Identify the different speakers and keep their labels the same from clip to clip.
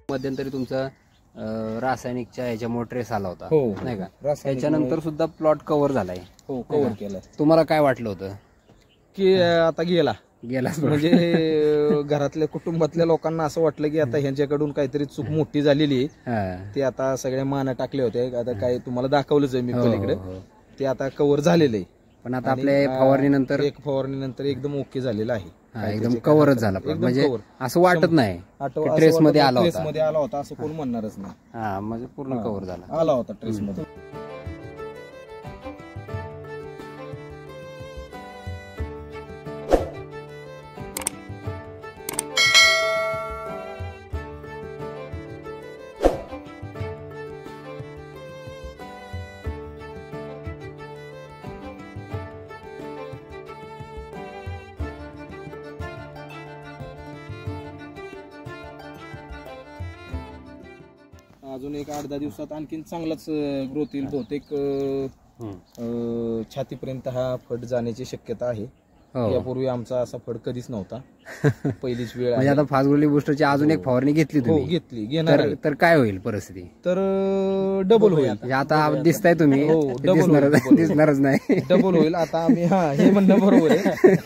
Speaker 1: मध्यंतरी तुमचा रासायनिकच्या ह्याच्यामुळे ट्रेस आला होता
Speaker 2: हो
Speaker 1: नाही का? त्याच्यानंतर सुद्धा प्लॉट कव्हर झालाय.
Speaker 2: हो कव्हर केलाय.
Speaker 1: तुम्हाला काय वाटलं होतं
Speaker 2: की आता गेला
Speaker 1: म्हणजे
Speaker 2: घरातल्या कुटुंबातल्या लोकांना असं वाटलं की आता ह्यांच्याकडून काहीतरी चूक मोठी झालेली आहे. ते आता सगळ्या माना टाकले होते. आता काय तुम्हाला दाखवलंच आहे मी पलीकडे. ते आता कव्हर झालेलं आहे.
Speaker 1: पण आता आपल्या फवारणीनंतर
Speaker 2: फवारणीनंतर एकदम ओके झालेलं आहे.
Speaker 1: एकदम कव्हरच झाला. म्हणजे असं वाटत नाही ट्रेस मध्ये आला
Speaker 2: होता असं कोण म्हणणारच नाही.
Speaker 1: हा म्हणजे पूर्ण कव्हर झाला
Speaker 2: आला होता ट्रेस मध्ये. अजून एक 8-10 दिवसात आणखीन चांगलाच ग्रोथ येईल. बहुतेक छातीपर्यंत हा फड जाण्याची शक्यता आहे. यापूर्वी आमचा असा फड कधीच नव्हता. पहिलीच वेळ
Speaker 1: म्हणजे आता फास्ट ग्रो बुस्टरची अजून एक फवारणी घेतली तुम्ही?
Speaker 2: घेतली. घेणार
Speaker 1: तर काय होईल परिस्थिती?
Speaker 2: तर डबल होईल.
Speaker 1: आता दिसताय तुम्ही दिसणारच नाही.
Speaker 2: डबल होईल आता आम्ही. हे म्हणणं बरोबर आहे.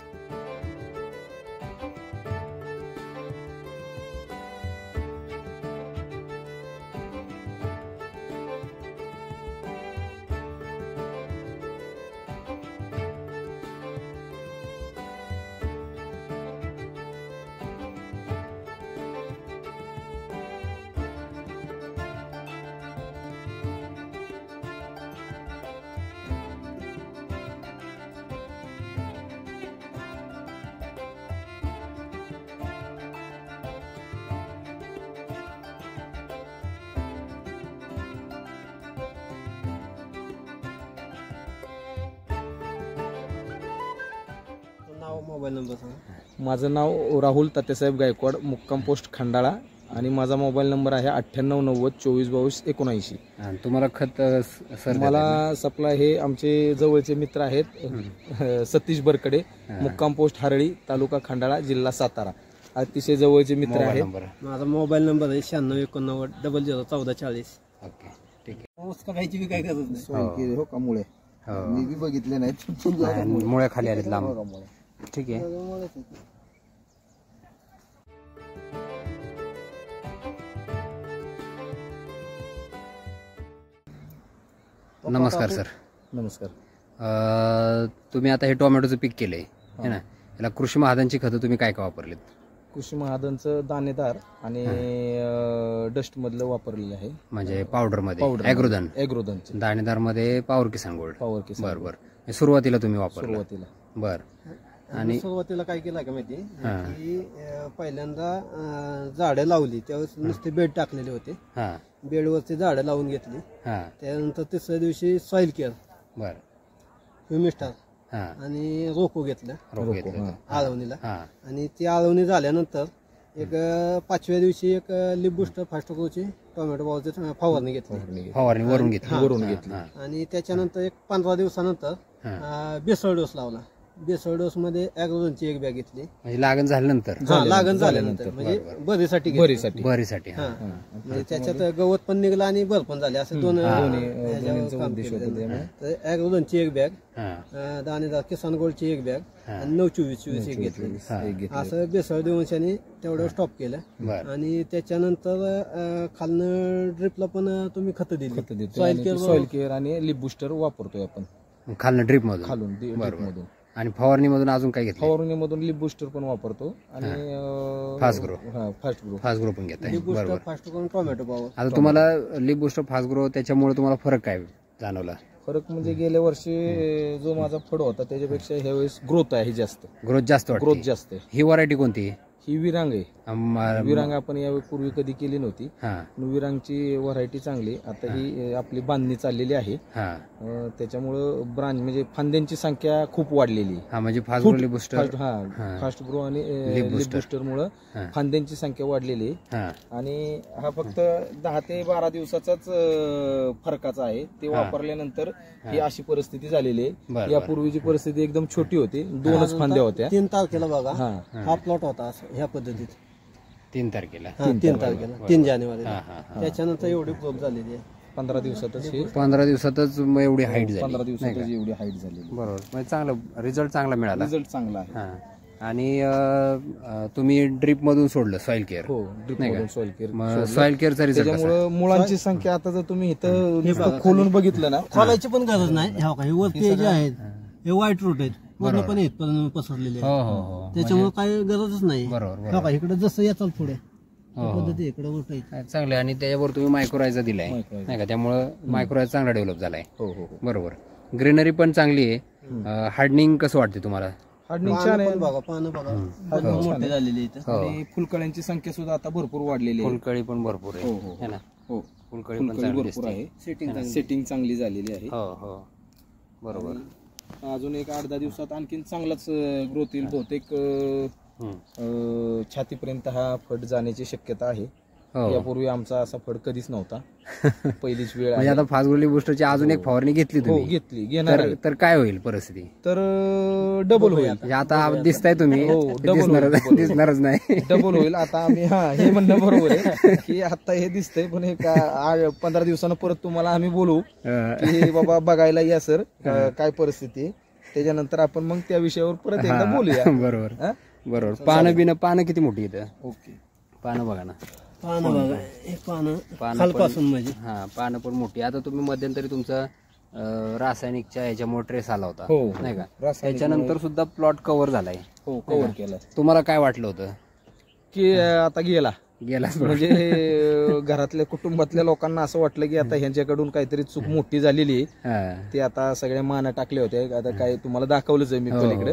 Speaker 3: मोबाईल नंबर सांगा.
Speaker 2: माझं नाव राहुल तात्यासाहेब गायकवाड, मुक्काम पोस्ट खंडाळा. आणि माझा मोबाईल नंबर आहे 9890242279.
Speaker 1: तुम्हाला खत सर?
Speaker 2: मला सप्लाय हे आमचे जवळचे मित्र आहेत. सतीश बरकडे, मुक्काम पोस्ट हरळी, तालुका खंडाळा, जिल्हा सातारा. अतिशय जवळचे मित्र आहेत.
Speaker 3: माझा मोबाईल नंबर आहे 9689001440.
Speaker 1: ओके ठीक आहे.
Speaker 3: उसका खायची बी काय गरज नाही.
Speaker 2: हो का मुळे मी बी बघितले नाहीत.
Speaker 1: मुळे खाली आलेत लांब. ठीक आहे. नमस्कार सर.
Speaker 2: नमस्कार.
Speaker 1: तुम्ही आता हे टोमॅटोचं पीक केलंय है ना? याला कृषी महादांची खतं तुम्ही काय काय वापरलेत?
Speaker 2: कृषी महादांचं दाणेदार आणि डस्ट मधलं वापरलेलं आहे.
Speaker 1: म्हणजे पावडर मध्ये ॲग्रोधन दाणेदार मध्ये पॉवर किसान गोल्ड. बरोबर. सुरुवातीला तुम्ही वापरलं?
Speaker 2: सुरुवातीला.
Speaker 1: बर. आणि
Speaker 3: सुरुवातीला काय केलं का माहिती की पहिल्यांदा झाडं लावली त्यावेळेस नुसते बेड टाकलेले होते. बेडवरती झाडं लावून घेतली. त्यानंतर तिसऱ्या दिवशी सॉइल केअर, ह्युमिस्टार आणि रोको घेतलं आळवणीला. आणि ती आळवणी झाल्यानंतर एक 5व्या दिवशी एक लिप बुस्टर फास्ट ग्रोची टोमॅटो पावडरची फवारणी घेतली.
Speaker 1: वरून घेतली.
Speaker 3: आणि त्याच्यानंतर एक 15 दिवसानंतर बेसळ डोस लावला. बेसळ डोस मध्ये ॲग्रोझनची एक बॅग घेतली.
Speaker 1: म्हणजे लागण झाल्यानंतर
Speaker 3: म्हणजे बरीसाठी. म्हणजे त्याच्यात गवत पण निघलं आणि भर पण झाले. असे दोन ॲग्रोझनची एक बॅग, दाणेदार किसान गोल्डची एक बॅग आणि 924 एक घेतली. असं बेसळ देऊन तेवढं स्टॉप केलं. आणि त्याच्यानंतर खालनं ड्रिपला पण तुम्ही खतं दिली.
Speaker 2: सॉइल केअर आणि लिप बुस्टर वापरतोय आपण
Speaker 1: खालनं ड्रिप मधून.
Speaker 2: खालून.
Speaker 1: आणि फवारणीमधून अजून काय घेतलं?
Speaker 2: फवारणीमधून लिप बुस्टर पण वापरतो आणि
Speaker 1: फास्ट ग्रो पण घेताय. बरोबर.
Speaker 3: Tomato power.
Speaker 1: आता तुम्हाला लिप बुस्टर फास्ट ग्रो त्याच्यामुळे तुम्हाला फरक काय जाणवला?
Speaker 2: फरक म्हणजे गेल्या वर्षी जो माझा फळ होता त्याच्यापेक्षा ह्या वेळेस ग्रोथ आहे जास्त.
Speaker 1: ग्रोथ जास्त. ही व्हरायटी कोणती?
Speaker 2: ही विरांग आहे. विरांग आपण यापूर्वी कधी केली नव्हती. विरांगची व्हरायटी चांगली. आता ही आपली बांधणी चाललेली आहे. त्याच्यामुळं ब्रांच म्हणजे फांद्यांची संख्या खूप वाढलेली.
Speaker 1: म्हणजे फास्ट
Speaker 2: ग्रो आणि लिप बुस्टर मुळे फांद्यांची संख्या वाढलेली. आणि हा फक्त 10 ते 12 दिवसाचाच फरकाचा आहे. ते वापरल्यानंतर ही अशी परिस्थिती झालेली आहे. यापूर्वीची परिस्थिती एकदम छोटी होती. 2च फांद्या होत्या.
Speaker 3: 3 तारखेला बघा हा प्लॉट होता ह्या पद्धतीत.
Speaker 1: 3 तारखेला
Speaker 3: 3 जानेवारीला. त्याच्यानंतर एवढी ग्रोथ झालेली आहे.
Speaker 2: 15 दिवसातच हे
Speaker 1: 15 दिवसातच मग एवढी हाईट झाली.
Speaker 2: 15 दिवसातच एवढी हाईट झालेली.
Speaker 1: बरोबर, म्हणजे चांगलं रिझल्ट चांगला मिळाला.
Speaker 2: रिझल्ट चांगला आहे.
Speaker 1: हा. आणि तुम्ही ड्रीप मधून सोडलं सॉइल केअर.
Speaker 2: हो, ड्रिप सॉइल केअर.
Speaker 1: सॉइल केअरचा रिझल्ट
Speaker 2: त्याच्यामुळे मुळांची संख्या आता जर तुम्ही इथं नुसतं खोलून बघितलं ना,
Speaker 3: खोलायची पण गरज नाही. हे वरती जे आहेत हे व्हाईट रूट आहेत, पूर्णपणे आहेत पसरलेले आहेत. त्याच्यामुळे काही गरजच नाही.
Speaker 1: बरोबर.
Speaker 3: इकडे जसं येतात पुढे पद्धती इकडे उठायची
Speaker 1: चांगलं. आणि त्याच्यावर तुम्ही मायक्रोरायझा दिलाय नाही का, त्यामुळे मायक्रोरायझा चांगला डेव्हलप झालाय. बरोबर. ग्रीनरी पण चांगली आहे. हार्डनिंग कसं वाटते तुम्हाला?
Speaker 2: हार्डनिंग छान आहे.
Speaker 3: पानं बघा मोठे झालेले इथं.
Speaker 2: आणि फुलकळ्यांची संख्या सुद्धा आता भरपूर वाढलेली आहे.
Speaker 1: फुलकळी पण भरपूर आहे ना.
Speaker 2: हो,
Speaker 1: फुलकळी पण
Speaker 2: भरपूर आहे. सेटिंग चांगली झालेली आहे.
Speaker 1: हो, बरोबर.
Speaker 2: अजून एक 8-10 दिवसात आणखीन चांगलाच ग्रोथ येईल. बहुतेक छातीपर्यंत हा फट जाण्याची शक्यता आहे. यापूर्वी आमचा असा फड कधीच नव्हता. पहिलीच वेळ
Speaker 1: म्हणजे आता फास्ट ग्रोली बुस्टरची अजून एक फवारणी घेतली तुम्ही?
Speaker 2: घेणार.
Speaker 1: तर काय होईल परिस्थिती?
Speaker 2: तर डबल होईल.
Speaker 1: म्हणजे आता दिसताय तुम्ही, दिसणारच नाही.
Speaker 2: डबल होईल आता. आम्ही हे म्हणणं बरोबर आहे की आता हे दिसतंय, पण हे 15 दिवसानं परत तुम्हाला आम्ही बोलू की बाबा बघायला या सर काय परिस्थिती. त्याच्यानंतर आपण मग त्या विषयावर परत एकदा बोलूया.
Speaker 1: बरोबर. पानं किती मोठी इथं?
Speaker 2: ओके.
Speaker 1: पानं बघा ना.
Speaker 3: पानं बघा, पानं खालपासून म्हणजे
Speaker 1: पानं पण मोठी. आता तुम्ही मध्यंतरी तुमचा रासायनिकच्या ह्याच्यामुळे ट्रेस आला होता नाही का, त्याच्यानंतर सुद्धा प्लॉट कव्हर झालाय.
Speaker 2: हो, कव्हर केलाय.
Speaker 1: तुम्हाला काय वाटलं होतं
Speaker 2: की आता गेला
Speaker 1: म्हणजे
Speaker 2: घरातल्या कुटुंबातल्या लोकांना असं वाटलं की आता ह्यांच्याकडून काहीतरी चूक मोठी झालेली आहे. ते आता सगळ्या माना टाकले होते. आता काय तुम्हाला दाखवलंच आहे मी पलीकडे.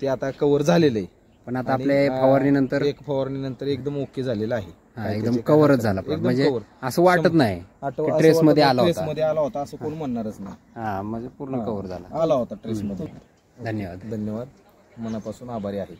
Speaker 2: ते आता कव्हर झालेलं आहे.
Speaker 1: पण आता आपल्या
Speaker 2: फवारणीनंतर एकदम ओके झालेलं आहे.
Speaker 1: एकदम कव्हरच झाला. म्हणजे असं वाटत नाही ट्रेस मध्ये आला
Speaker 2: होता असं कोण म्हणणारच नाही.
Speaker 1: म्हणजे पूर्ण कव्हर झाला,
Speaker 2: आला होता ट्रेस मध्ये.
Speaker 1: धन्यवाद.
Speaker 2: मनापासून आभारी आहे.